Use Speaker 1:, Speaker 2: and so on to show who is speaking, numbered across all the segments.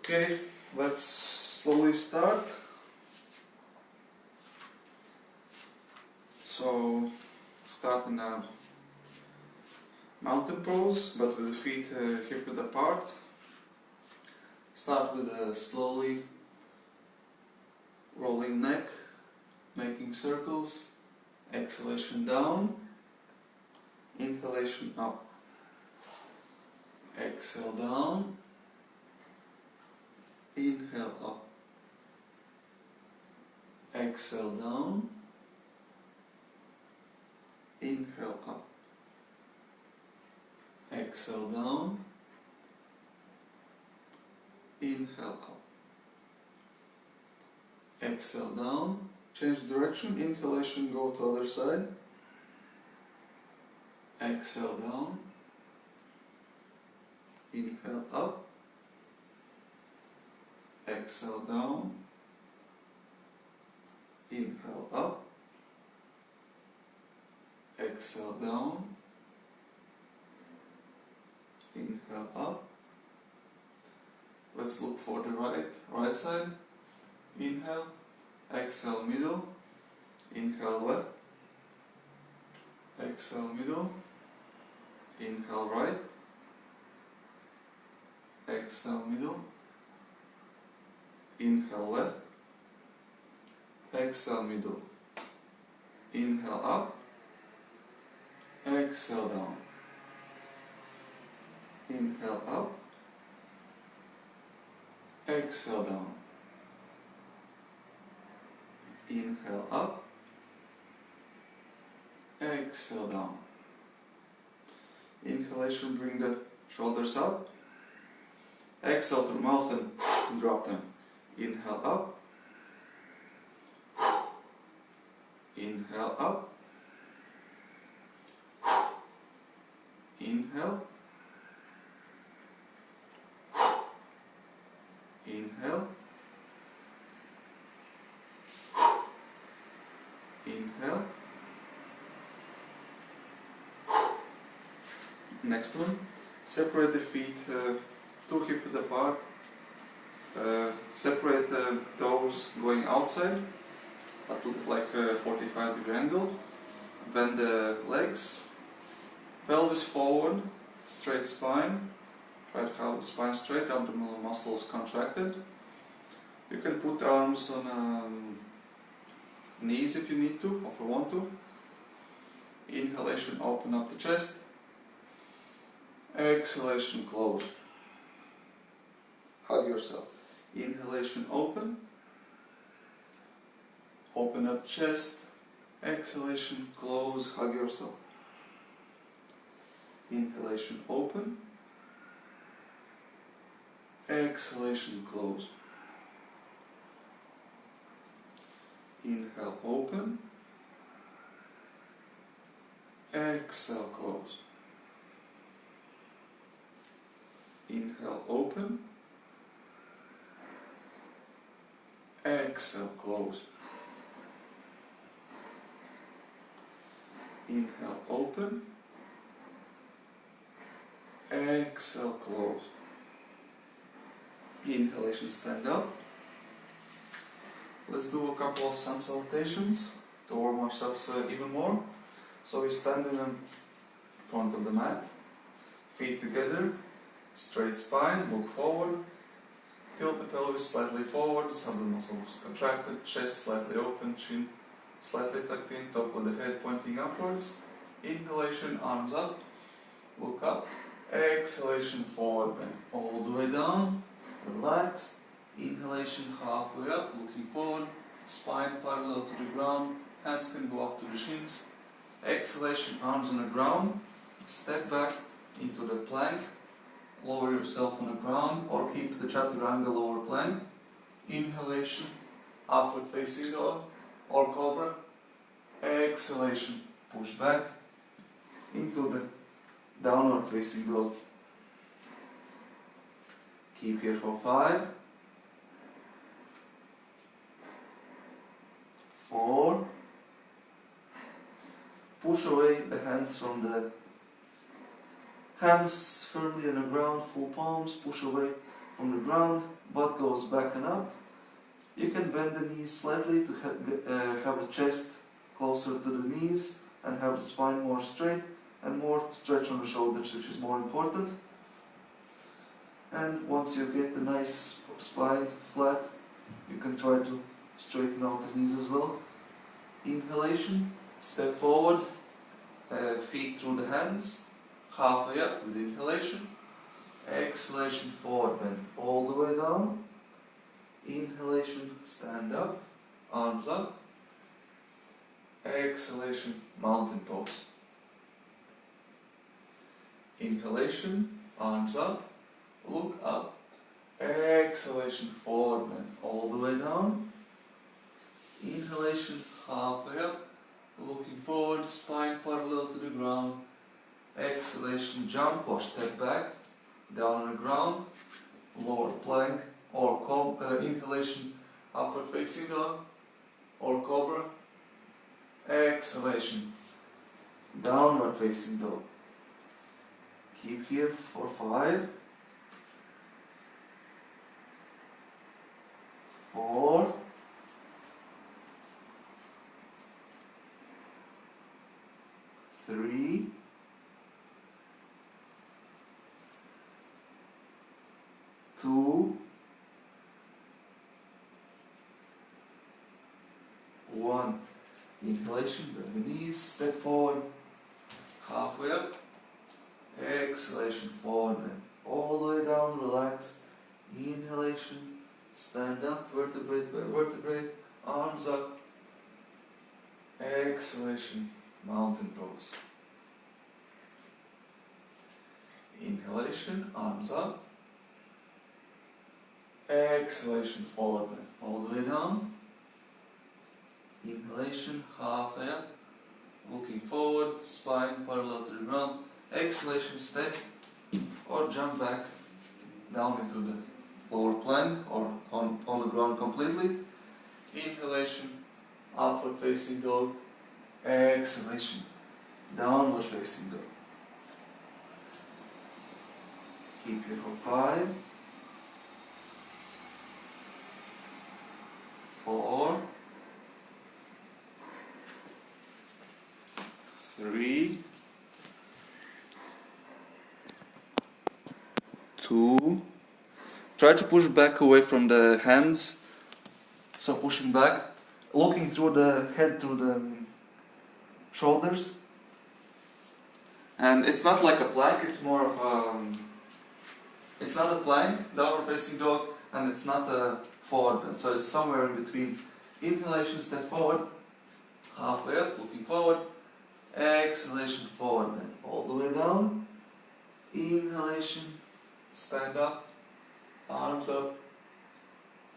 Speaker 1: Okay, let's slowly start. So, start in a mountain pose, but with the feet hip width apart. Start with a slowly rolling neck, making circles. Exhalation down, inhalation up. Exhale down, inhale up. Exhale down, inhale up. Exhale down, inhale up. Exhale down, change direction, inhalation, go to other side. Exhale down, inhale up. Exhale down, inhale up. Exhale down, inhale up. Let's look for the right side. Inhale, exhale middle, inhale left, exhale middle, inhale right, exhale middle, inhale left, exhale middle, inhale up, exhale down, inhale up, exhale down, inhale up, exhale down. Inhalation, bring the shoulders up. Exhale through mouth and drop them. Inhale up, inhale up, inhale, inhale, inhale. Next one, separate the feet 2 hip width apart. Separate the toes going outside at like a 45-degree angle. Bend the legs, pelvis forward, straight spine. Try to have the spine straight, abdominal muscles contracted. You can put the arms on knees if you need to, or if you want to. Inhalation, open up the chest. Exhalation, close. Hug yourself. Inhalation, open. Open up chest. Exhalation, close. Hug yourself. Inhalation, open. Exhalation, close. Inhale, open. Exhale, close. Inhale, open. Exhale, close. Inhale, open. Exhale, close. Inhalation, stand up. Let's do a couple of sun salutations to warm ourselves even more. So we stand in front of the mat, feet together, straight spine, look forward, tilt the pelvis slightly forward, abdominal muscles contracted, chest slightly open, chin slightly tucked in, top of the head pointing upwards. Inhalation, arms up, look up. Exhalation, forward bend all the way down, relax. Inhalation, halfway up, looking forward, spine parallel to the ground, hands can go up to the shins. Exhalation, arms on the ground, step back into the plank, lower yourself on the ground or keep the chaturanga lower plank. Inhalation, upward facing dog or cobra. Exhalation, push back into the downward facing dog. Keep here for 5, 4. Push away the hands from the hands firmly on the ground, full palms, push away from the ground, butt goes back and up. You can bend the knees slightly to have the chest closer to the knees and have the spine more straight and more stretch on the shoulders, which is more important. And once you get the nice spine flat, you can try to straighten out the knees as well. Inhalation, step forward, feet through the hands, halfway up with inhalation. Exhalation, forward bend all the way down. Inhalation, stand up, arms up. Exhalation, mountain pose. Inhalation, arms up, look up. Exhalation, forward bend all the way down. Inhalation, halfway up, looking forward, spine parallel to the ground. Exhalation, jump or step back, down on the ground, lower plank or inhalation, upward facing dog or cobra. Exhalation, downward facing dog. Keep here for 5, 4, 3, 2, 1. Inhalation, bend the knees, step forward, halfway up. Exhalation, forward bend all the way down, relax. Inhalation, stand up, vertebrae by vertebrae, arms up. Exhalation, mountain pose. Inhalation, arms up. Exhalation, forward bend all the way down. Inhalation, halfway up, looking forward, spine parallel to the ground. Exhalation, step or jump back down into the lower plank or on the ground completely. Inhalation, upward facing dog. Exhalation, downward facing dog. Keep here for 5, 4, 3, 2. Try to push back away from the hands. So pushing back, looking through the head, through the shoulders. And it's not like a plank, it's more of it's not a plank, downward facing dog, and it's not a forward bend. So it's somewhere in between. Inhalation, step forward, halfway up, looking forward. Exhalation, forward bend all the way down. Inhalation, stand up, arms up.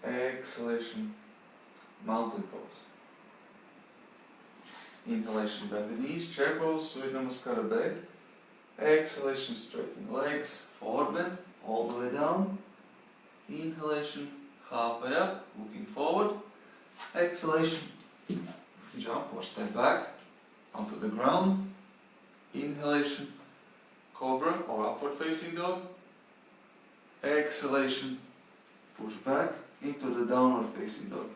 Speaker 1: Exhalation, mountain pose. Inhalation, bend the knees, chair pose, Surya Namaskara bend. Exhalation, straighten legs, forward bend all the way down. Inhalation, halfway up, looking forward. Exhalation, jump or step back onto the ground. Inhalation, cobra or upward facing dog. Exhalation, push back into the downward facing dog.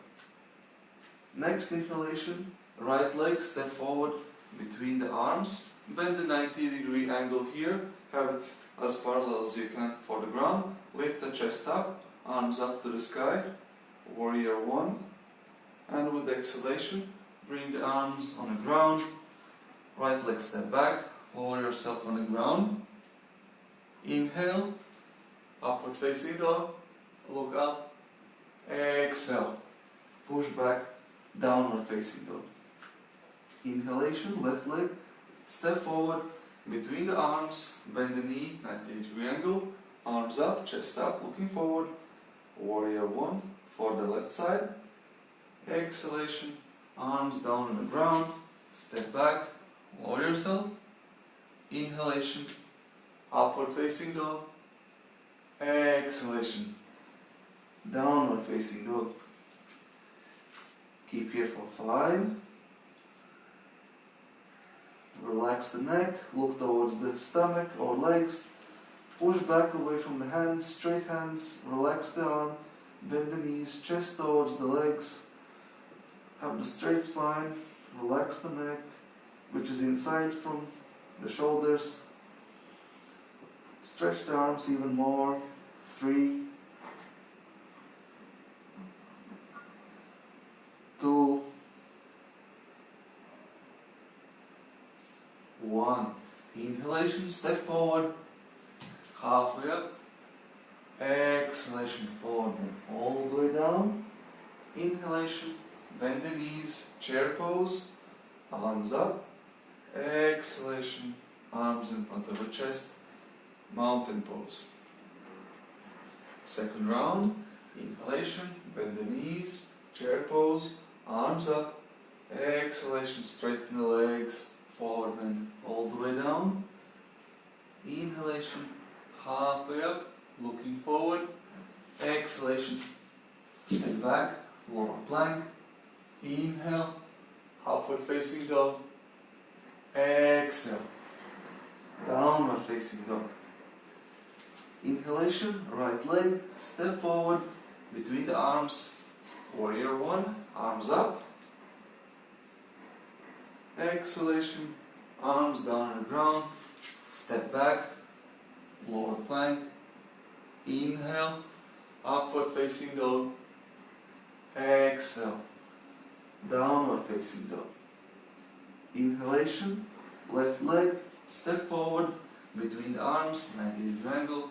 Speaker 1: Next inhalation, right leg step forward between the arms. Bend the 90-degree angle here. Have it as parallel as you can for the ground. Lift the chest up, arms up to the sky. Warrior 1. And with exhalation, bring the arms on the ground. Right leg step back. Lower yourself on the ground. Inhale, upward facing dog. Look up. Exhale, push back, downward facing dog. Inhalation, left leg, step forward between the arms, bend the knee, 90-degree angle, arms up, chest up, looking forward. Warrior 1 for the left side. Exhalation, arms down on the ground, step back, lower yourself. Inhalation, upward facing dog. Exhalation, downward facing dog. Keep here for 5. Relax the neck, look towards the stomach or legs. Push back away from the hands, straight hands, relax the arm, bend the knees, chest towards the legs, have the straight spine, relax the neck, which is inside from the shoulders. Stretch the arms even more. 3, 2, 1. Inhalation, step forward, halfway up. Exhalation, forward, all the way down. Inhalation, bend the knees, chair pose, arms up. Exhalation, arms in front of the chest, mountain pose. Second round, inhalation, bend the knees, chair pose, arms up. Exhalation, straighten the legs, forward bend all the way down. Inhalation, halfway up, looking forward. Exhalation, step back, lower plank. Inhale, upward facing dog. Exhale, downward facing dog. Inhalation, right leg, step forward, between the arms, warrior 1, arms up. Exhalation, arms down on the ground, step back, lower plank. Inhale, upward facing dog. Exhale, downward facing dog. Inhalation, left leg, step forward, between the arms, 90 triangle.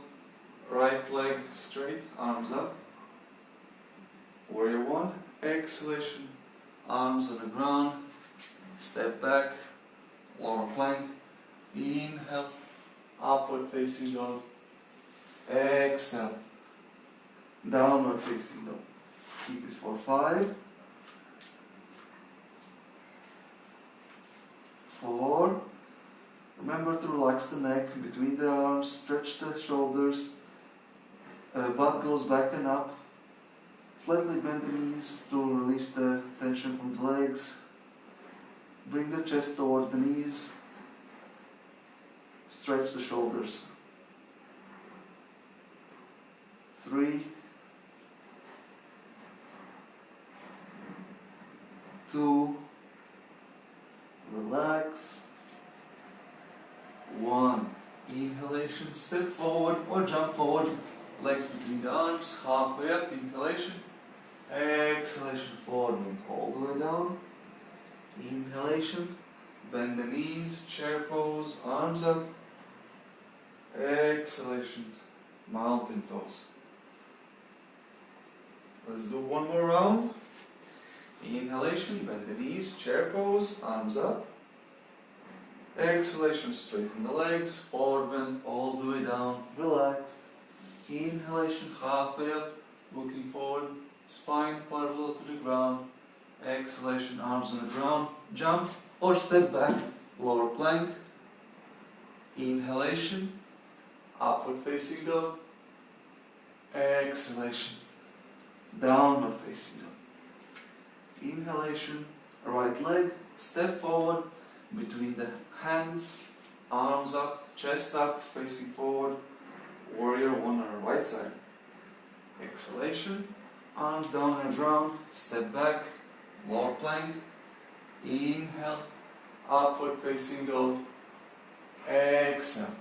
Speaker 1: Right leg straight, arms up. Warrior 1, exhalation, arms on the ground, step back, lower plank. Inhale, upward facing dog. Exhale, downward facing dog. Keep it for 5, 4. Remember to relax the neck between the arms, stretch the shoulders, butt goes back and up. Slightly bend the knees to release the tension from the legs. Bring the chest towards the knees. Stretch the shoulders. 3, 2, relax. 1. Inhalation, step forward or jump forward. Legs between the arms, halfway up, inhalation. Exhalation, forward and all the way down. Inhalation, bend the knees, chair pose, arms up. Exhalation, mountain pose. Let's do one more round. Inhalation, bend the knees, chair pose, arms up. Exhalation, straighten the legs, forward bend all the way down, relax. Inhalation, halfway up, looking forward, spine parallel to the ground. Exhalation, arms on the ground, jump or step back, lower plank. Inhalation, upward facing dog. Exhalation, downward facing dog. Inhalation, right leg, step forward, between the hands, arms up, chest up, facing forward, warrior 1 on the right side. Exhalation, arms down on the ground, step back, lower plank. Inhale, upward facing dog. Exhale,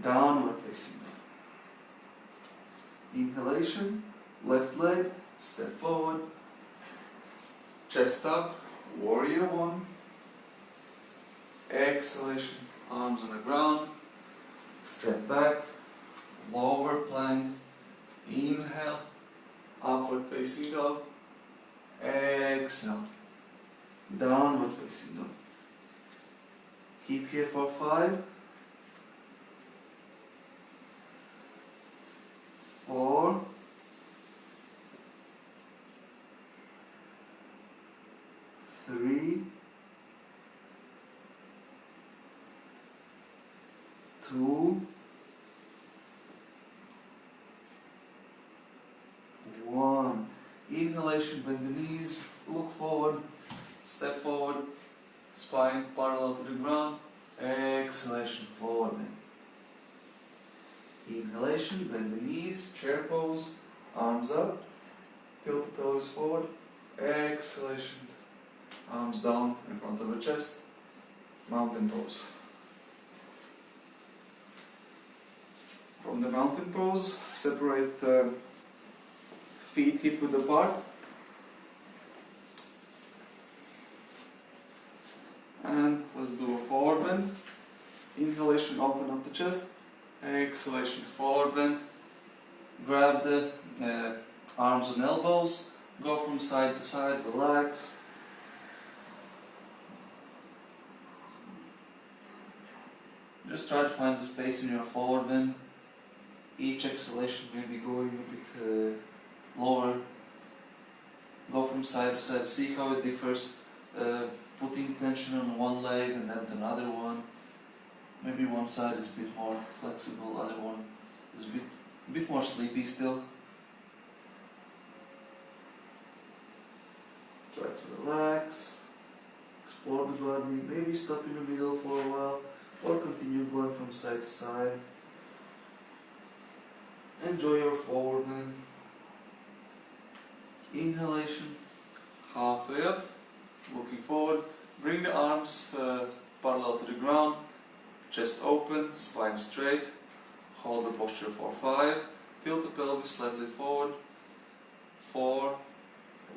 Speaker 1: downward facing dog. Inhalation, left leg, step forward, chest up, warrior 1. Exhalation, arms on the ground, step back, lower plank. Inhale, upward facing dog. Exhale, downward facing dog. Keep here for 5, 4, 3, 2, 1. Inhalation, bend the knees, look forward, step forward, spine parallel to the ground. Exhalation, forward. Inhalation, bend the knees, chair pose, arms up, tilt the pelvis forward. Exhalation, arms down in front of the chest, mountain pose. From the mountain pose, separate the feet hip width apart. And let's do a forward bend. Inhalation, open up the chest. Exhalation, forward bend. Grab the arms and elbows. Go from side to side, relax. Just try to find the space in your forward bend. Each exhalation may be going a bit lower. Go from side to side, see how it differs. Putting tension on one leg and then another one. Maybe one side is a bit more flexible, other one is a bit more sleepy still. Try to relax, explore the body, maybe stop in the middle for a while or continue going from side to side. Enjoy your forward bend. Inhalation, halfway up, looking forward. Bring the arms parallel to the ground, chest open, spine straight. Hold the posture for 5. Tilt the pelvis slightly forward. 4.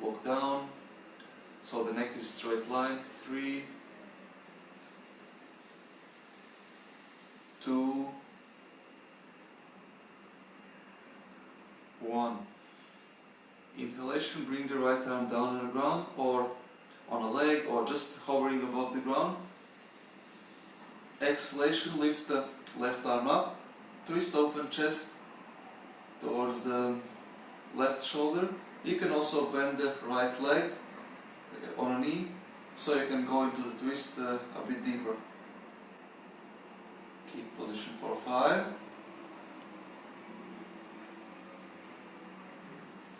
Speaker 1: Look down. So the neck is straight line. 3, 2, 1. Inhalation, bring the right arm down on the ground or on a leg or just hovering above the ground. Exhalation, lift the left arm up, twist open chest towards the left shoulder. You can also bend the right leg on a knee so you can go into the twist a bit deeper. Keep position for 5,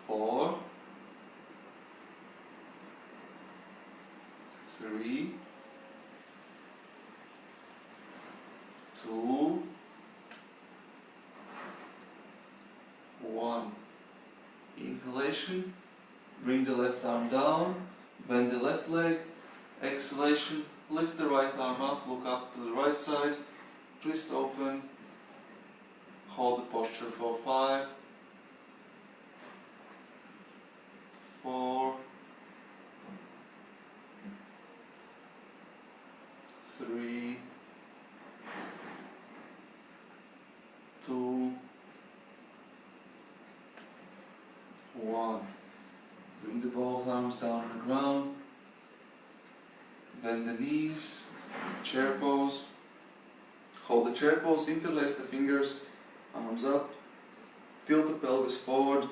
Speaker 1: 4, 3, 2, 1. Inhalation, bring the left arm down, bend the left leg. Exhalation, lift the right arm up, look up to the right side, twist open, hold the posture for 5, 4, 3, 2, 1. Bring the both arms down on the ground. Bend the knees. Chair pose. Hold the chair pose. Interlace the fingers. Arms up. Tilt the pelvis forward.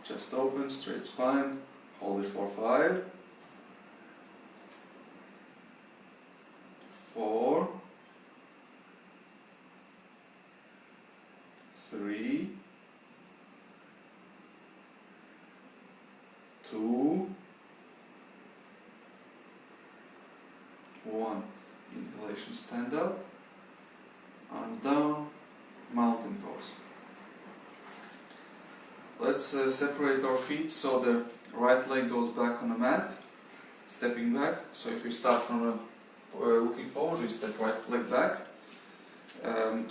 Speaker 1: Chest open. Straight spine. Hold it for 5, 4, 3, 2, 1. Inhalation, stand up, arms down, mountain pose. Let's separate our feet so the right leg goes back on the mat, stepping back. So if we start from looking forward, we step right leg back.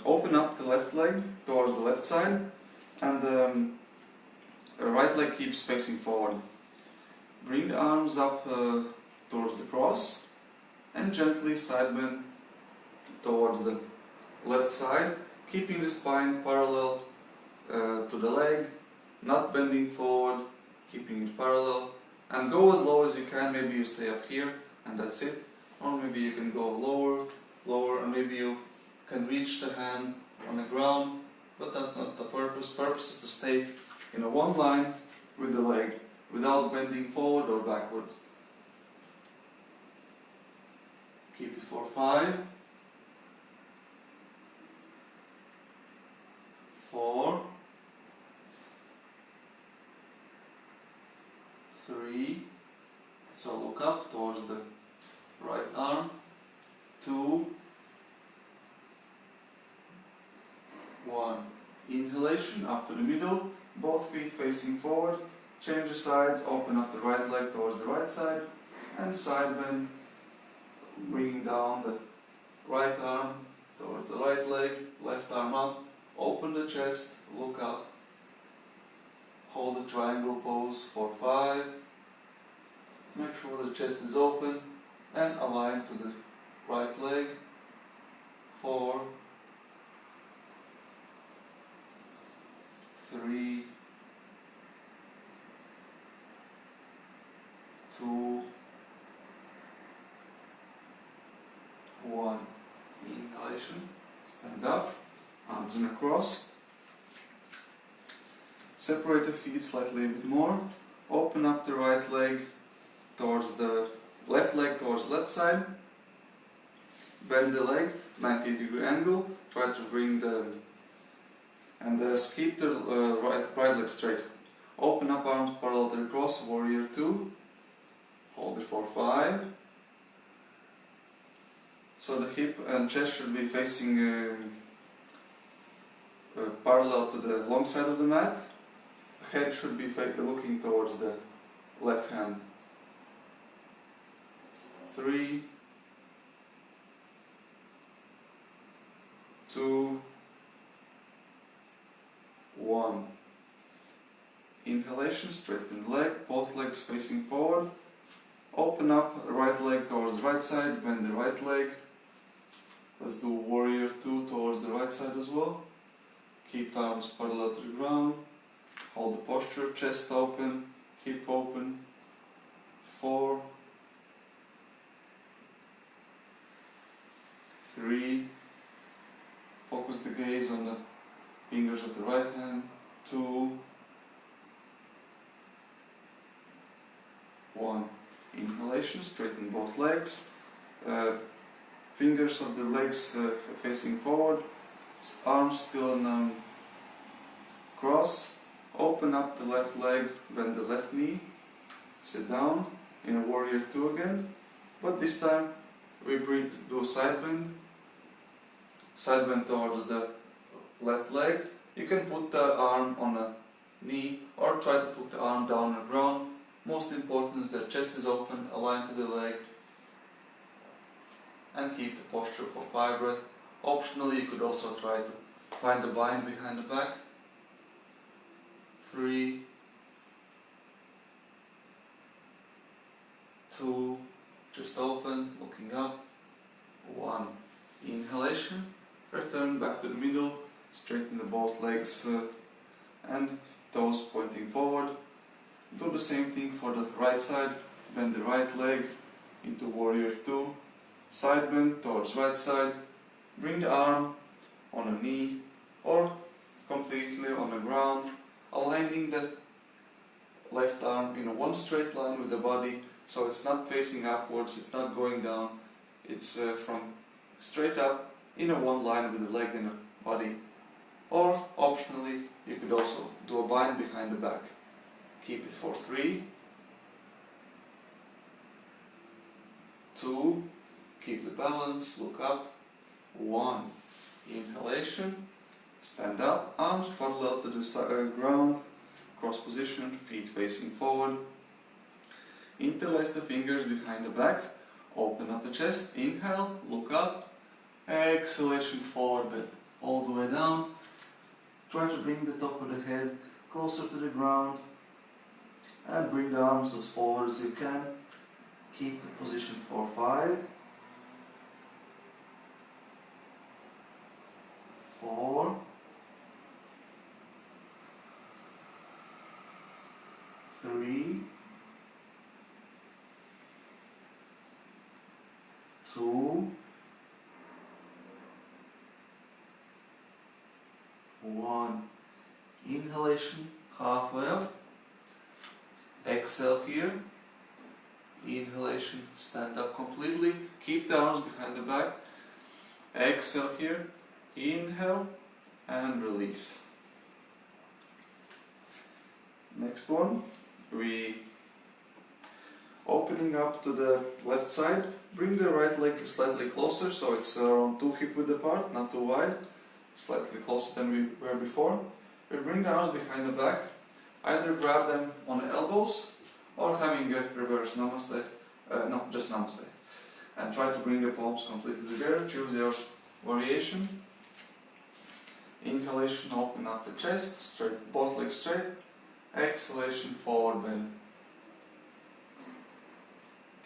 Speaker 1: Open up the left leg towards the left side, and the right leg keeps facing forward. Bring the arms up towards the cross and gently side bend towards the left side, keeping the spine parallel to the leg, not bending forward, keeping it parallel, and go as low as you can. Maybe you stay up here and that's it, or maybe you can go lower, and maybe you can reach the hand on the ground, but that's not the purpose. Purpose is to stay in a one line with the leg without bending forward or backwards. Keep it for 5, 4, 3, so look up towards the right arm, 2, 1. Inhalation up to the middle, both feet facing forward, change the sides, open up the right leg towards the right side, and side bend, bring down the right arm towards the right leg, left arm up, open the chest, look up, hold the triangle pose for 5, make sure the chest is open and align to the right leg, 4, 3, 2, 1. Inhalation, stand up, arms in a cross. Separate the feet slightly a bit more. Open up the right leg towards the left leg towards left side. Bend the leg, 90-degree angle. Try to bring the and keep the right leg straight. Open up arms parallel to the cross, warrior 2. Hold it for 5. So the hip and chest should be facing parallel to the long side of the mat. Head should be looking towards the left hand. 3, 2, 1. Inhalation, straighten the leg, both legs facing forward. Open up the right leg towards the right side, bend the right leg. Let's do warrior 2 towards the right side as well. Keep the arms parallel to the ground. Hold the posture, chest open, hip open. 4, 3, focus the gaze on the fingers of the right hand. 2, 1. Inhalation, straighten both legs. Fingers of the legs facing forward. Arms still on cross. Open up the left leg, bend the left knee. Sit down in a warrior 2 again. But this time we do a side bend. Side bend towards the left leg. You can put the arm on a knee or try to put the arm down on the ground. Most important is that chest is open, aligned to the leg, and keep the posture for 5 breaths. Optionally, you could also try to find the bind behind the back. 3, 2, just open, looking up. 1. Inhalation, return back to the middle, straighten the both legs and toes pointing forward. Do the same thing for the right side, bend the right leg into warrior 2, side bend towards right side, bring the arm on a knee or completely on the ground, aligning the left arm in one straight line with the body, so it's not facing upwards, it's not going down, it's from straight up in a one line with the leg and the body. Or optionally, you could also do a bind behind the back. Keep it for 3, 2, keep the balance, look up. 1. Inhalation, stand up, arms parallel to the ground, cross position, feet facing forward. Interlace the fingers behind the back, open up the chest, inhale, look up, exhalation forward bend, all the way down. Try to bring the top of the head closer to the ground and bring the arms as forward as you can. Keep the position for 5, 4, 3, 2, 1. Inhalation, halfway up. Exhale here. Inhalation, stand up completely. Keep the arms behind the back. Exhale here. Inhale and release. Next one, we opening up to the left side. Bring the right leg slightly closer so it's around 2 hip width apart, not too wide. slightly closer than we were before. We bring the arms behind the back, either grab them on the elbows or having a reverse namaste, no, just namaste. And try to bring the palms completely together, choose your variation. Inhalation, open up the chest, straight, both legs straight. Exhalation, forward bend.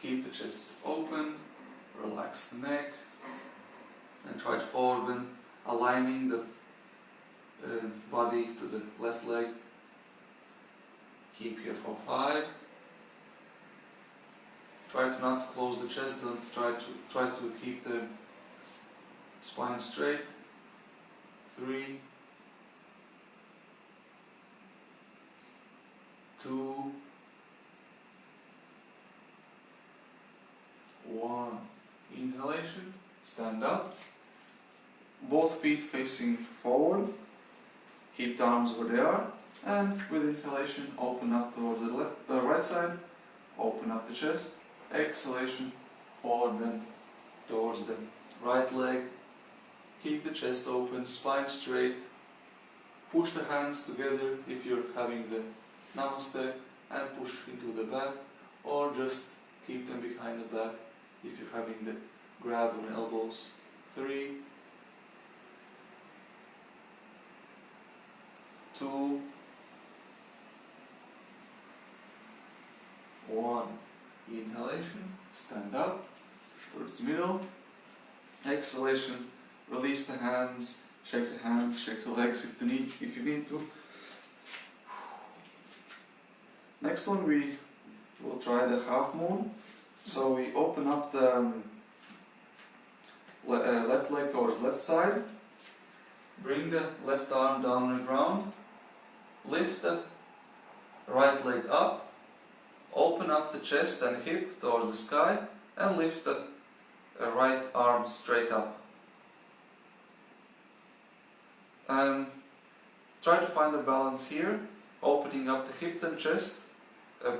Speaker 1: Keep the chest open, relax the neck, and try to forward bend, aligning the body to the left leg. Keep here for 5. Try to not close the chest, don't try to keep the spine straight. 3, 2, 1. Inhalation, stand up. Both feet facing forward. Keep the arms where they are. And with inhalation, open up towards the right side. Open up the chest. Exhalation, forward bend towards the right leg. Keep the chest open, spine straight. Push the hands together if you're having the namaste, and push into the back, or just keep them behind the back if you're having the grab on the elbows. 3, 2, 1. Inhalation, stand up towards the middle. Exhalation, release the hands, shake the legs if you need to. Next one, we will try the half moon. So we open up the left leg towards left side. Bring the left arm down on the ground. Lift the right leg up. Open up the chest and hip towards the sky, and lift the right arm straight up. And try to find a balance here, opening up the hip and chest,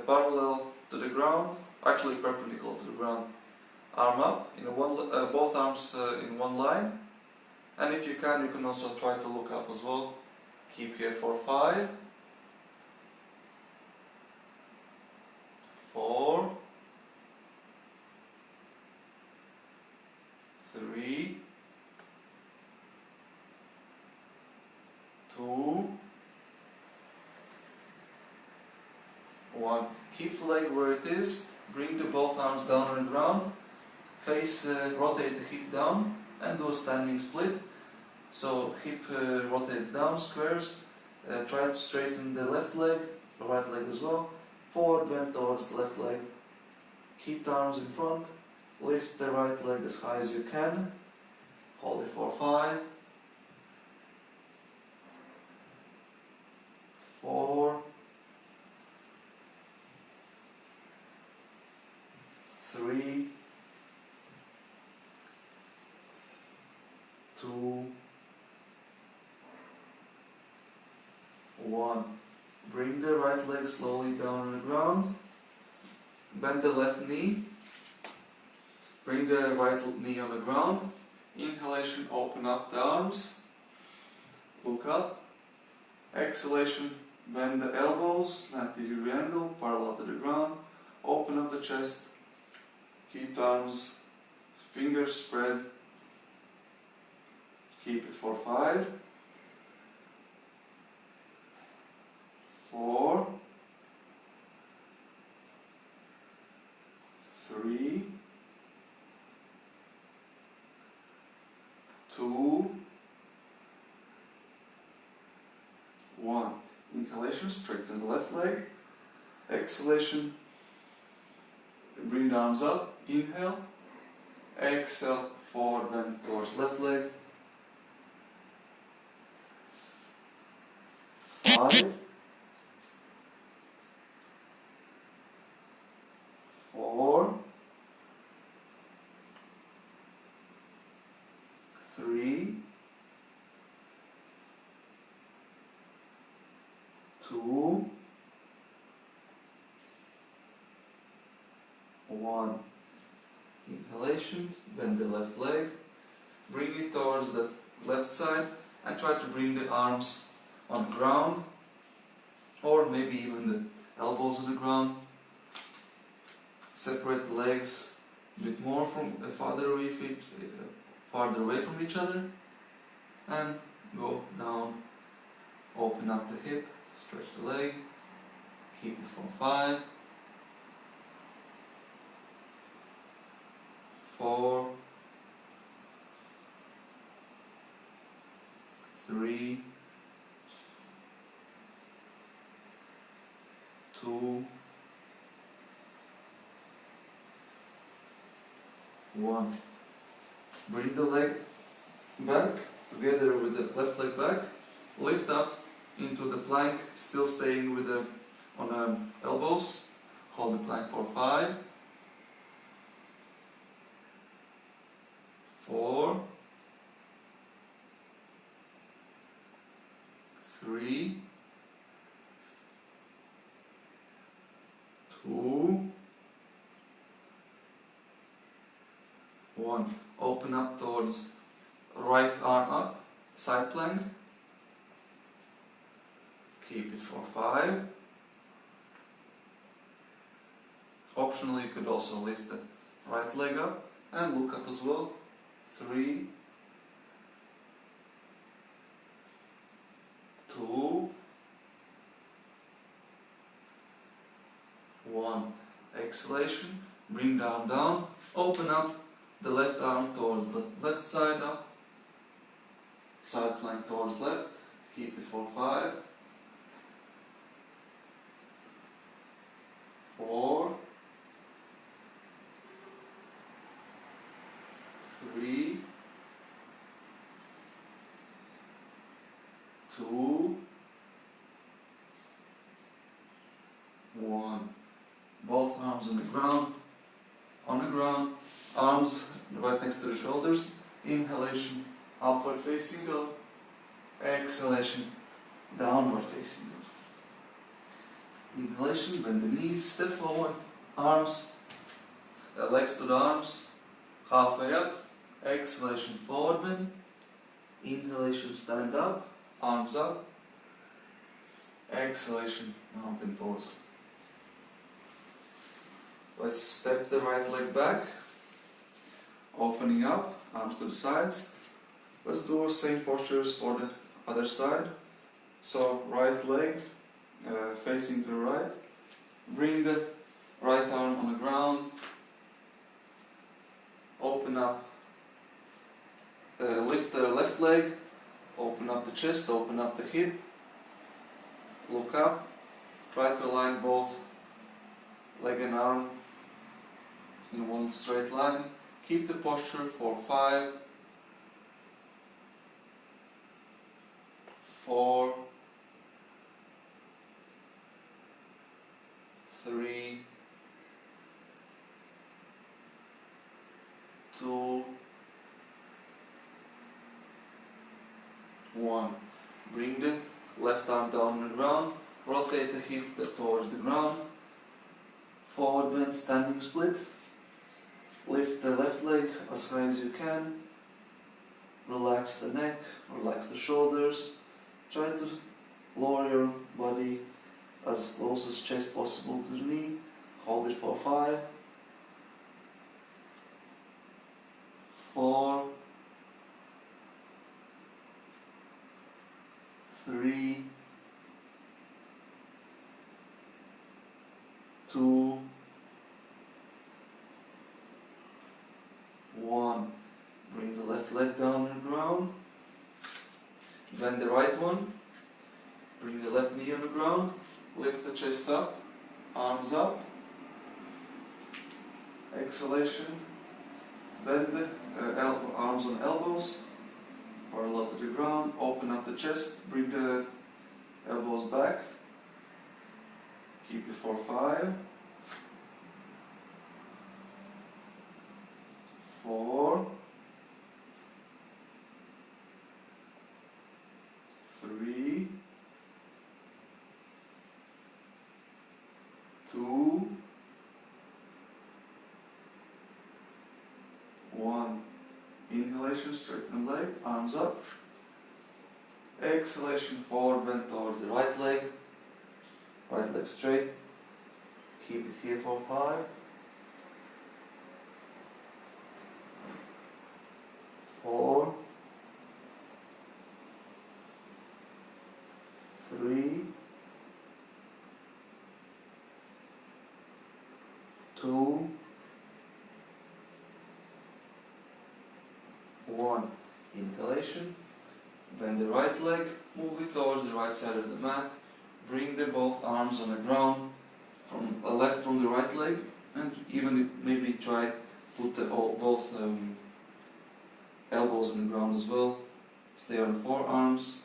Speaker 1: parallel to the ground, actually perpendicular to the ground. Arm up, both arms in one line, and if you can also try to look up as well. Keep here for 5, 4, 3, 2, 1. Keep the leg where it is. Bring the both arms down on the ground. Rotate the hip down and do a standing split. So hip rotates down, squares. Try to straighten the left leg, the right leg as well. Forward bend towards the left leg. Keep the arms in front. Lift the right leg as high as you can. Hold it for 5, 4, 3, 2, 1. Bring the right leg slowly down on the ground. Bend the left knee. Bring the right knee on the ground. Inhalation, open up the arms. Look up. Exhalation, bend the elbows, 90-degree angle, parallel to the ground. Open up the chest. Keep the arms, fingers spread. Keep it for 5, 4, 3, 2, 1. Inhalation, straighten the left leg. Exhalation, bring the arms up. Inhale. Exhale, forward bend towards left leg. 5, 4, 3, 2, 1. Inhalation, bend the left leg, bring it towards the left side try to bring the arms on the ground, or maybe even the elbows on the ground. Separate the legs a bit more from farther away from each other, and go down. Open up the hip, stretch the leg, keep it for 5, 4, 3, 2, 1. Bring the leg back, together with the left leg back. Lift up into the plank, still staying with the elbows. Hold the plank for 5, 4, 3, 2, 1. Open up towards right arm up, side plank. Keep it for 5. Optionally, you could also lift the right leg up and look up as well. 3, 2, 1. Exhalation. Bring down, down. Open up the left arm towards the left side up. Side plank towards left. Keep it for 5, 4, 3, 2, 1. Both arms on the ground. On the ground. Arms right next to the shoulders. Inhalation, upward facing dog. Exhalation, downward facing dog. Inhalation, bend the knees, step forward. Arms, legs to the arms, halfway up. Exhalation, forward bend. Inhalation, stand up, arms up. Exhalation, mountain pose. Let's step the right leg back, opening up, arms to the sides. Let's do the same postures for the other side. So right leg facing to the right. Bring the right arm on the ground. Open up, lift the left leg, open up the chest, open up the hip. Look up, try to align both leg and arm in one straight line. Keep the posture for 5, 4, 3, 2, 1. Bring the left arm down on the ground, rotate the hip towards the ground, forward bend, standing split. Lift the left leg as high as you can, relax the neck, relax the shoulders, try to lower your body as close as chest possible to the knee, hold it for 5, 4, 3, 2, 1. Bring the left leg down on the ground. Bend the right one. Bring the left knee on the ground. Lift the chest up. Arms up. Exhalation. Bend the arms on elbows. Parallel to the ground. Open up the chest. Bring the elbows back. Keep it for 5, 4, 3, 2, 1. Inhalation, straighten the leg, arms up. Exhalation, forward bend towards the right leg straight, keep it here for 5, 4, 3, 2, 1. Inhalation, bend the right leg, move it towards the right side of the mat, bring the both arms on the ground, from left from the right leg, and even maybe try put both elbows on the ground as well. Stay on the forearms,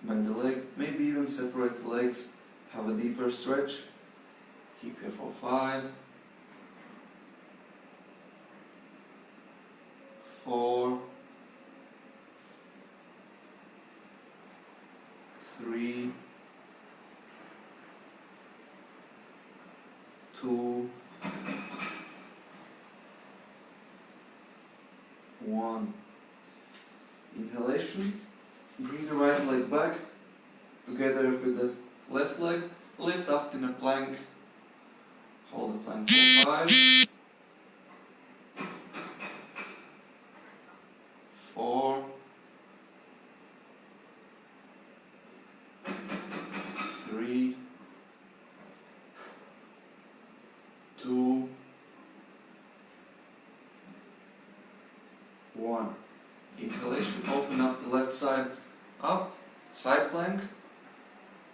Speaker 1: bend the leg, maybe even separate the legs, have a deeper stretch. Keep here for 5, 4, 3, 2, 1. Inhalation. Bring the right leg back together with the left leg. Lift up in a plank. Hold the plank for 5, 4, 3, 2, 1. Inhalation, open up the left side up, side plank.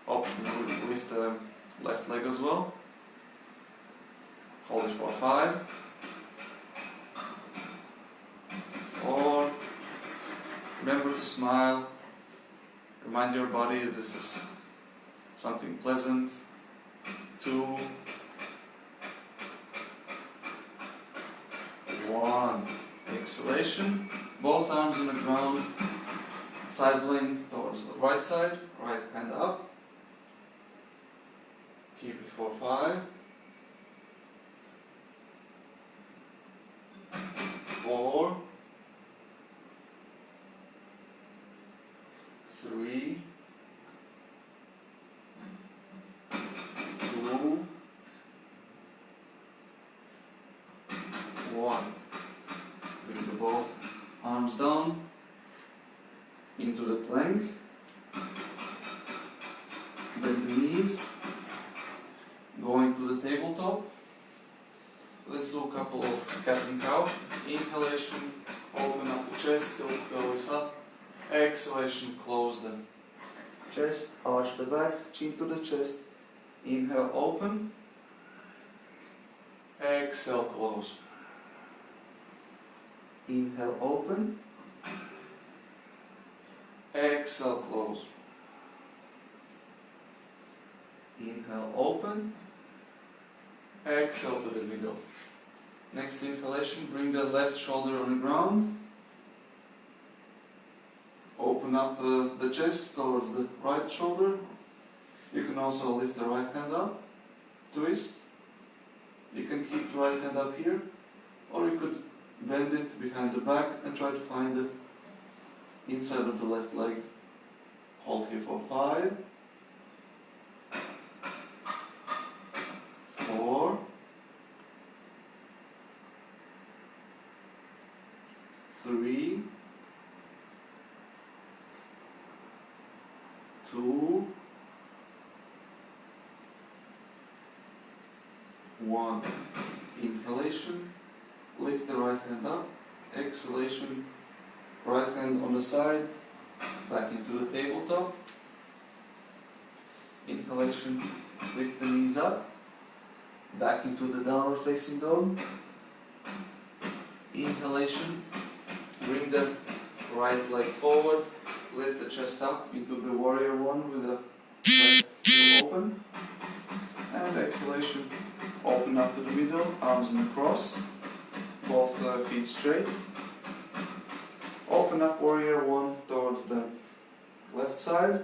Speaker 1: Option to lift the left leg as well. Hold it for 5, 4. Remember to smile. Remind your body this is something pleasant. 2, 1. Exhalation. Both arms on the ground. Side plank towards the right side. Right hand up. Keep it for 5, 4, 3, 2, 1. Bring the both arms down into the plank. Bend the knees. Going to the tabletop. Let's do a couple of cat and cow. Inhalation, open up the chest, tilt the pelvis up. Exhalation, close the chest, arch the back, chin to the chest. Inhale, open. Exhale, close. Inhale, open. Exhale, close. Inhale, open. Exhale to the middle. Next inhalation, bring the left shoulder on the ground. Open up the chest towards the right shoulder. You can also lift the right hand up. Twist. You can keep the right hand up here. Or you could bend it behind the back and try to find the inside of the left leg. Hold here for 5, 4, 3, 2, 1. Inhalation, lift the right hand up. Exhalation, right hand on the side, back into the tabletop. Inhalation, lift the knees up, back into the downward facing dog. Inhalation, bring the right leg forward, lift the chest up into the warrior one with the left heel open. And exhalation, open up to the middle, arms in the cross, both feet straight. Open up warrior one towards the left side,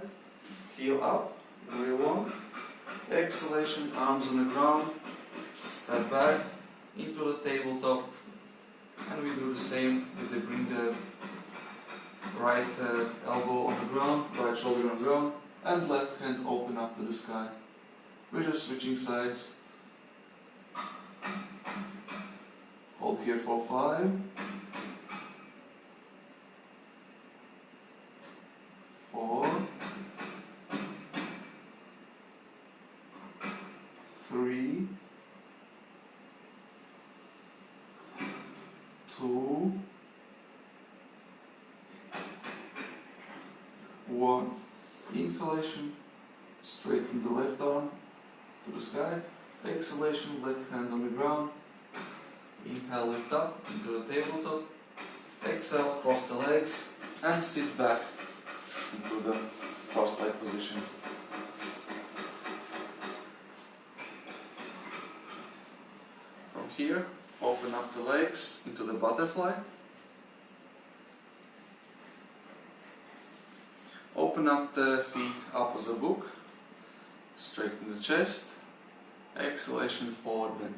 Speaker 1: heel up, warrior one. Exhalation, arms on the ground, step back into the tabletop. And we do the same with the bring the right elbow ground, right shoulder on ground, and left hand open up to the sky. We're just switching sides. Hold here for 5, 4, 3, 2, 1. Inhalation, straighten the left arm to the sky. Exhalation, left hand on the ground. Inhale, lift up into the tabletop. Exhale, cross the legs and sit back into the cross-leg position. From here, open up the legs into the butterfly. Open up the feet up as a book. Straighten the chest. Exhalation, forward bend.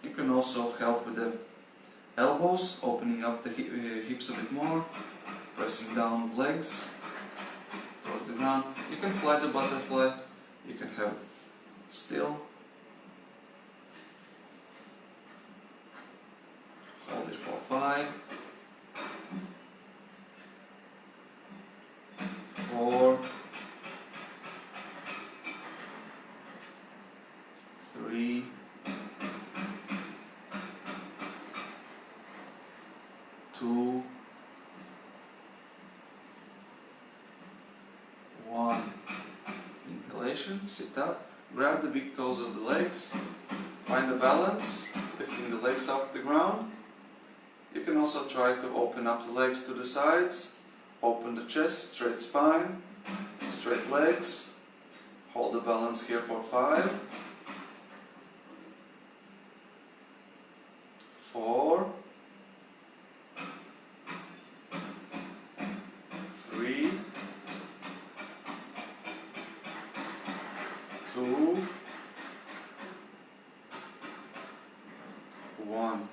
Speaker 1: You can also help with the elbows, opening up the hips a bit more, pressing down the legs towards the ground. You can fly the butterfly, you can have still. Hold it for 5, 4, 3, 2, 1. Inhalation, sit up, grab the big toes of the legs, find a balance, lifting the legs off the ground. You can also try to open up the legs to the sides, open the chest, straight spine, straight legs, hold the balance here for 5, 4, 3, 2, 1.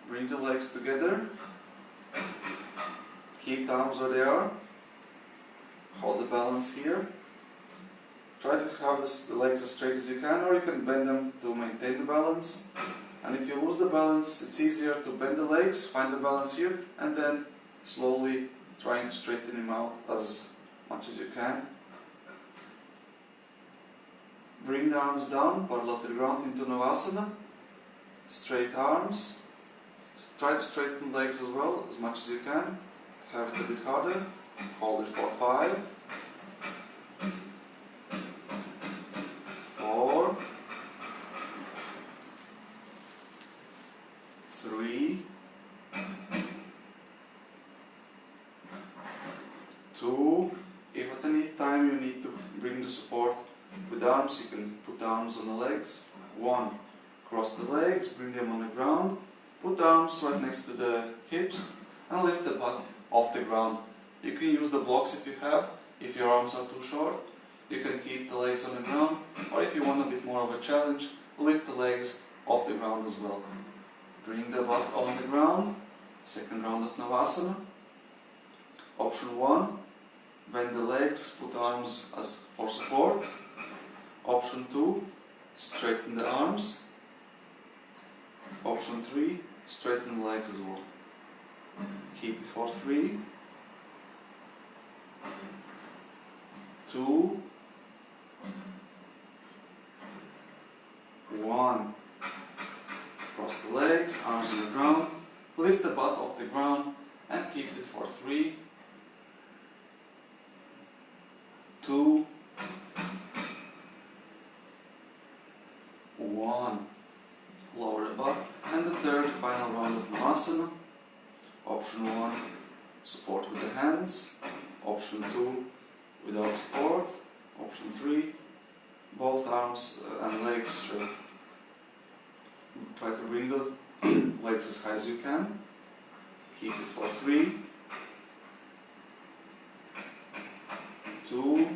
Speaker 1: Bring the legs together. Keep the arms where they are. Hold the balance here. Try to have the legs as straight as you can, or you can bend them to maintain the balance. And if you lose the balance, it's easier to bend the legs, find the balance here, and then slowly trying to straighten them out as much as you can. Bring the arms down, parallel to the ground into Navasana. Straight arms. Try to straighten the legs as well, as much as you can. Have it a bit harder. Hold it for 5, 4, 3, 2. If at any time you need to bring the support with arms, you can put arms on the legs. 1. Cross the legs, bring them on the ground. Put arms right next to the hips and lift the butt off the ground. You can use the blocks if you have. If your arms are too short, you can keep the legs on the ground, or if you want a bit more of a challenge, lift the legs off the ground as well. Bring the butt on the ground. Second round of Navasana. Option 1, bend the legs, put arms as for support. Option 2, straighten the arms. Option 3, straighten the legs as well. Keep it for 3, 2, 1. Cross the legs, arms on the ground, lift the butt off the ground and keep it for 3, 2, 1. Lower the butt. And the third final round of Navasana. Option 1, support with the hands. Option 2, without support. Option 3, both arms and legs straight. Try to bring the legs as high as you can. Keep it for 3, 2,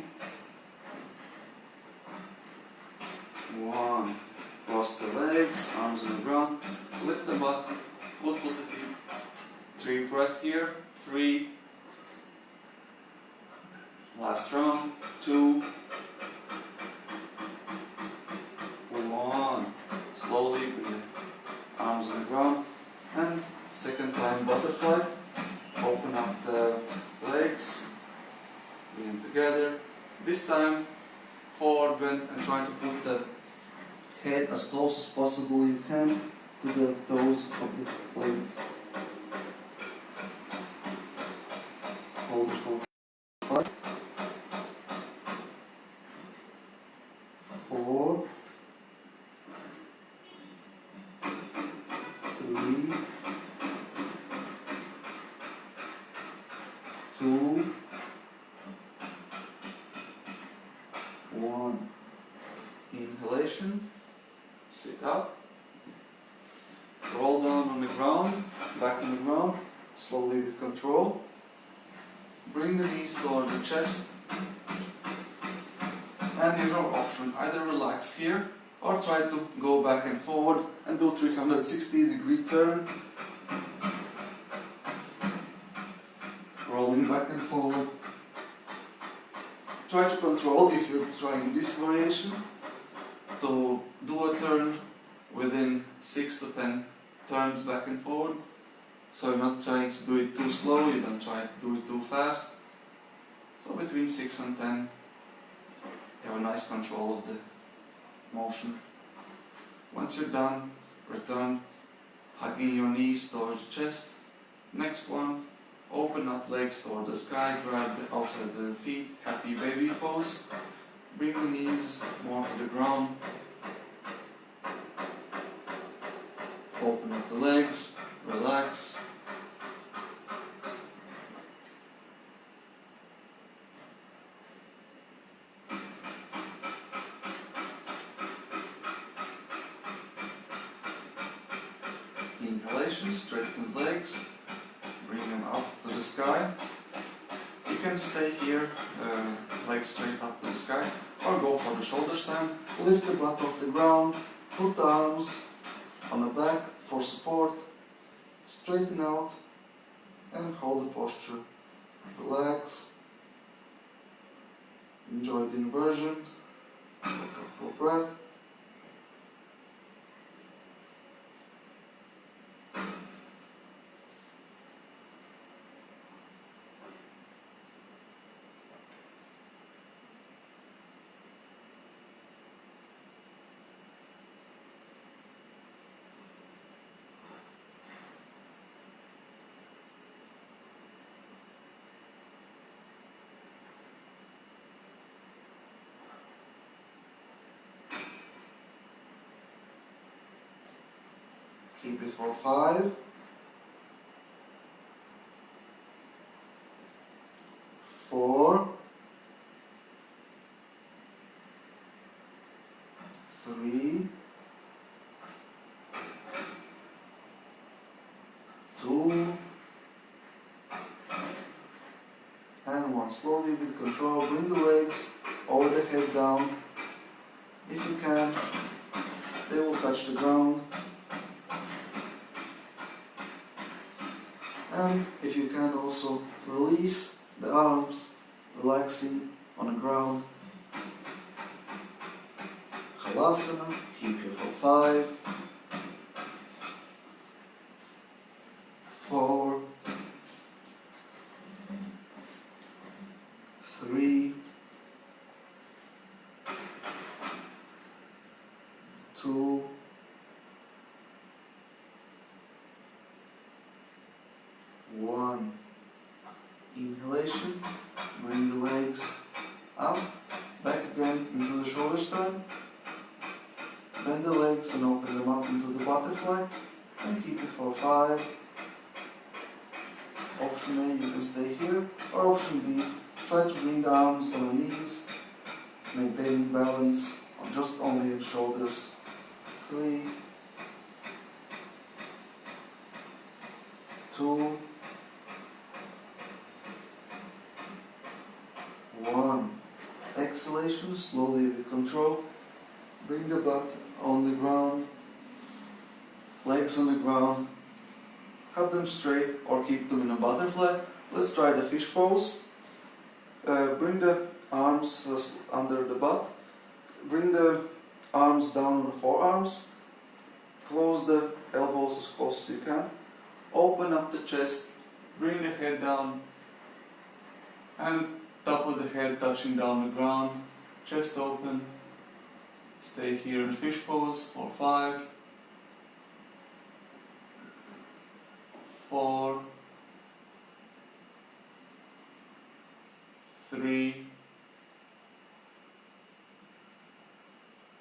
Speaker 1: 1. Cross the legs, arms on the ground, lift the butt We'll put it in 3 breath here. 3. Last round. 2. 1. Slowly bring the arms on the ground. And second time butterfly. Open up the legs. Bring them together. This time forward bend and try to put the head as close as possible you can to the toes of the legs. Hold it for 5, 4, 3, 2, 1. Inhalation. Sit up. Roll down on the ground, back on the ground, slowly with control. Bring the knees toward the chest. And you have an option, either relax here or try to go back and forward and do 360-degree turn. Rolling back and forward. Try to control, if you're trying this variation, to do a turn within 6 to 10 turns back and forward. So you're not trying to do it too slow, you don't try to do it too fast. So between 6 and 10, you have a nice control of the motion. Once you're done, return, hugging your knees towards the chest. Next one, open up legs toward the sky, grab the outside of the feet, happy baby pose. Bring the knees more to the ground. Open up the legs, relax. Inhalation, straighten the legs, bring them up to the sky. You can stay here, legs straight up to the sky, or go for the shoulder stand. Lift the butt off the ground, put the arms on the back for support, straighten out and hold the posture. Relax, enjoy the inversion, take a full breath. Keep it for 5, 4, 3, 2, and 1. Slowly with control, bring the legs over the head down. If you can, they will touch the ground. And if you can, also release the arms, relaxing on the ground. Halasana, keep it for 5, 4, 3, 2, 1. Inhalation, bring the legs up, back again into the shoulder stand. Bend the legs and open them up into the butterfly and keep it for 5. Option A, you can stay here, or option B, try to bring the arms on the knees, maintaining balance on just only your shoulders. 3, 2, 1. Exhalation, slowly with control. Bring the butt on the ground, legs on the ground, have them straight or keep them in a butterfly. Let's try the fish pose. Bring the arms under the butt, bring the arms down on the forearms, close the elbows as close as you can, open up the chest, bring the head down and top of the head touching down the ground, chest open, stay here in fish pose for 5, 4, 3,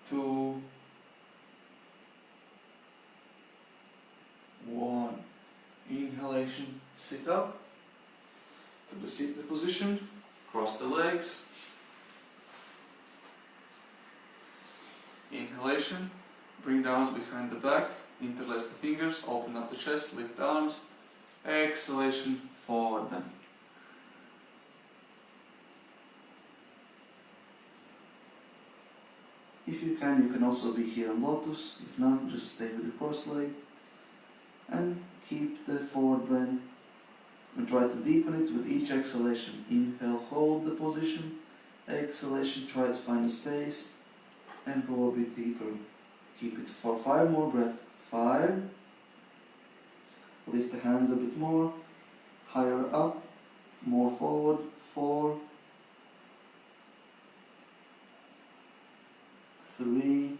Speaker 1: 2, 1. Inhalation, sit up to the seated position, cross the legs. Inhalation, bring the arms behind the back, interlace the fingers, open up the chest, lift the arms. Exhalation, forward bend. If you can also be here in lotus. If not, just stay with the cross leg and keep the forward bend and try to deepen it with each exhalation. Inhale, hold the position. Exhalation, try to find a space and go a bit deeper. Keep it for 5 more breaths. 5. Lift the hands a bit more. Higher up. More forward. 4. 3.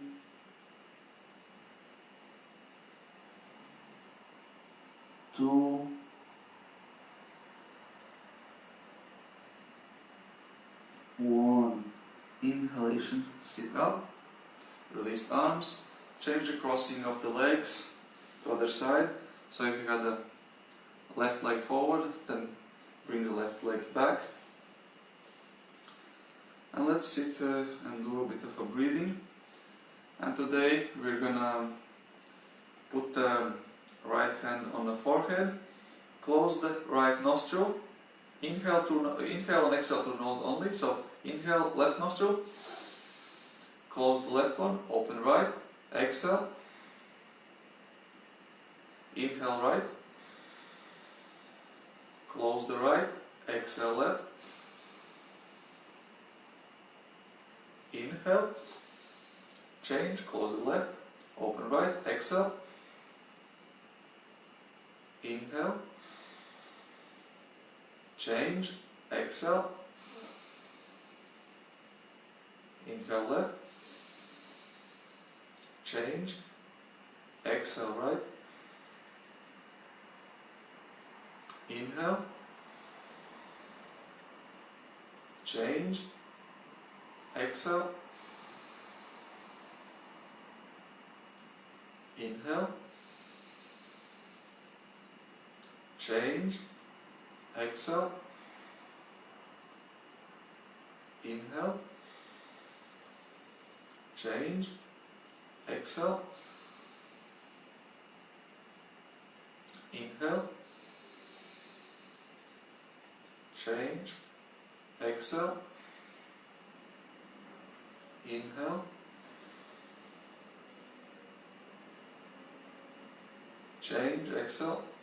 Speaker 1: 2. 1. Inhalation, sit up, release the arms, change the crossing of the legs to other side. So if you got the left leg forward, then bring the left leg back. And let's sit and do a bit of a breathing. And today we're gonna put the right hand on the forehead, close the right nostril, inhale and exhale through nose only. So inhale left nostril, close the left one, open right, exhale, inhale right, close the right, exhale left, inhale, change, close the left, open right, exhale, inhale, change, exhale, inhale left, change, exhale right, inhale, change, exhale, inhale, change, exhale, inhale, change, exhale, inhale, change, exhale, inhale, change, exhale,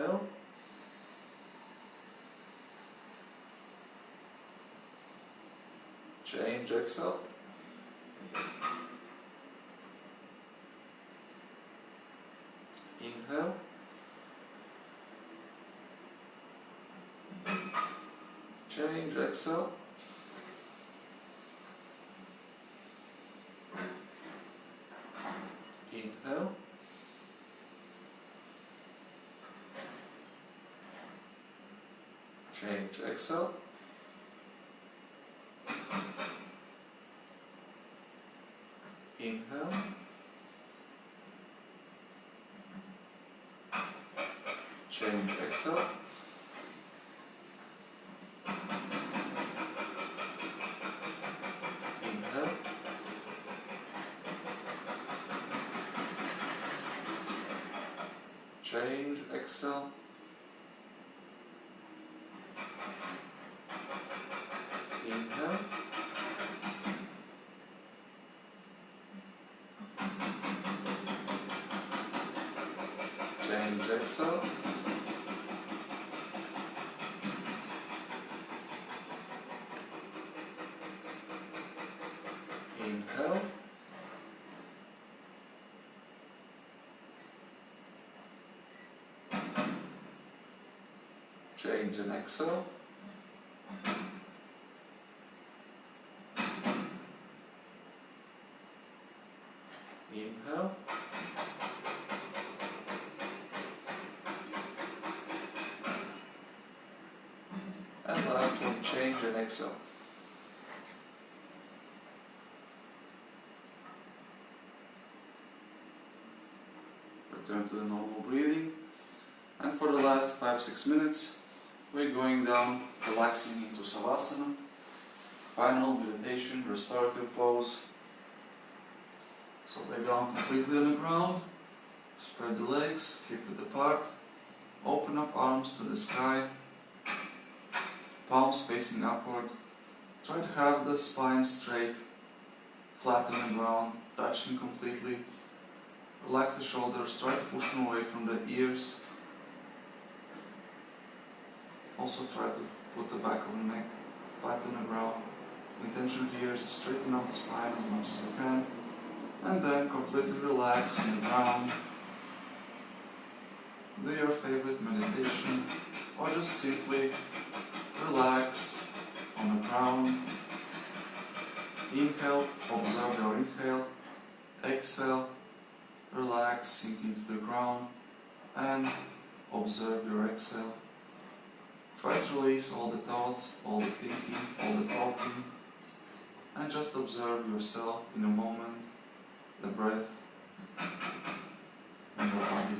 Speaker 1: inhale, change, exhale, inhale, change, exhale, inhale, change, exhale, inhale, change, exhale, inhale, change, exhale, inhale, exhale. Inhale. Change and exhale. Inhale. And last one, change and exhale. Return to the normal breathing. And for the last 5-6 minutes, we're going down, relaxing into Savasana. Final meditation, restorative pose. So lay down completely on the ground, spread the legs, hip width apart, open up arms to the sky, palms facing upward. Try to have the spine straight, flat on the ground, touching completely. Relax the shoulders, try to push them away from the ears. Also try to put the back of the neck flat on the ground. The intention here is to straighten out the spine as much as you can. And then completely relax on the ground. Do your favorite meditation, or just simply relax on the ground. Inhale, observe your inhale. Exhale, relax, sink into the ground, and observe your exhale. Try to release all the thoughts, all the thinking, all the talking, and just observe yourself in a moment, the breath, and your body.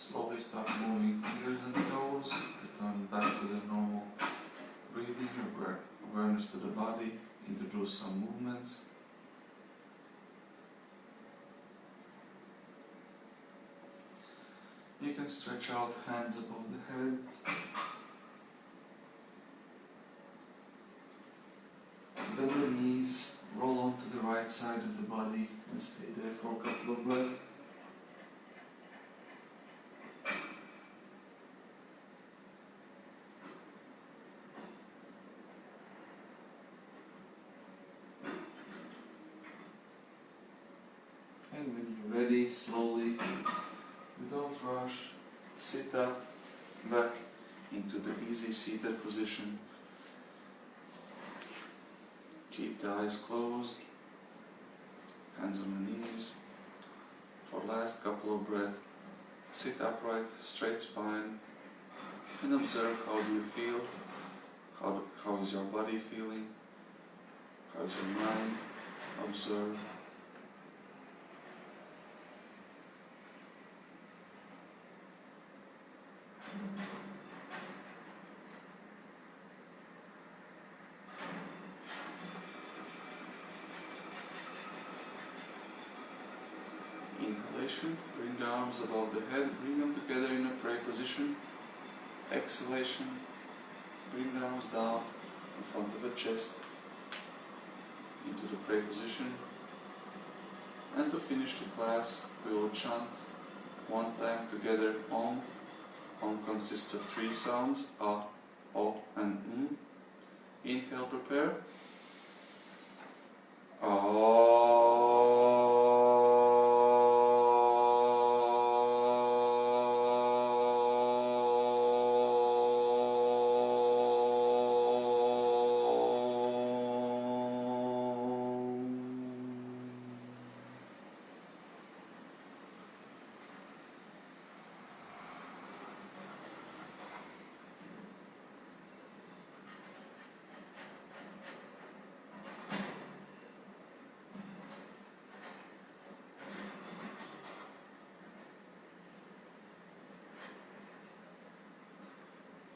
Speaker 1: Slowly start moving fingers and toes, return back to the normal breathing, awareness to the body, introduce some movements. You can stretch out hands above the head. Bend the knees, roll onto the right side of the body and stay there for a couple of breaths. And when you're ready, slowly, without rush, sit up, back into the easy seated position. Keep the eyes closed, hands on the knees. For last couple of breaths, sit upright, straight spine, and observe how do you feel, how is your body feeling, how is your mind. Observe. Inhalation, bring the arms above the head, bring them together in a prayer position. Exhalation, bring the arms down in front of the chest, into the prayer position. And to finish the class, we will chant one time together Om. Om consists of 3 sounds, A, O and Inhale, prepare.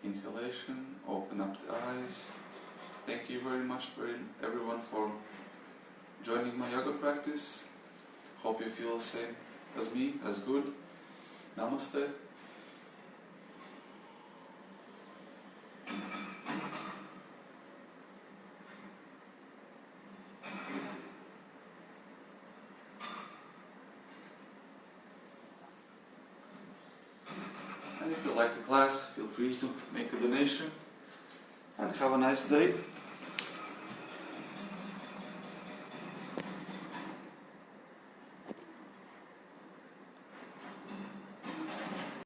Speaker 1: Inhalation, open up the eyes. Thank you very much everyone for joining my yoga practice. Hope you feel the same as me, as good. Namaste. And if you like the class, feel free to make a donation and have a nice day.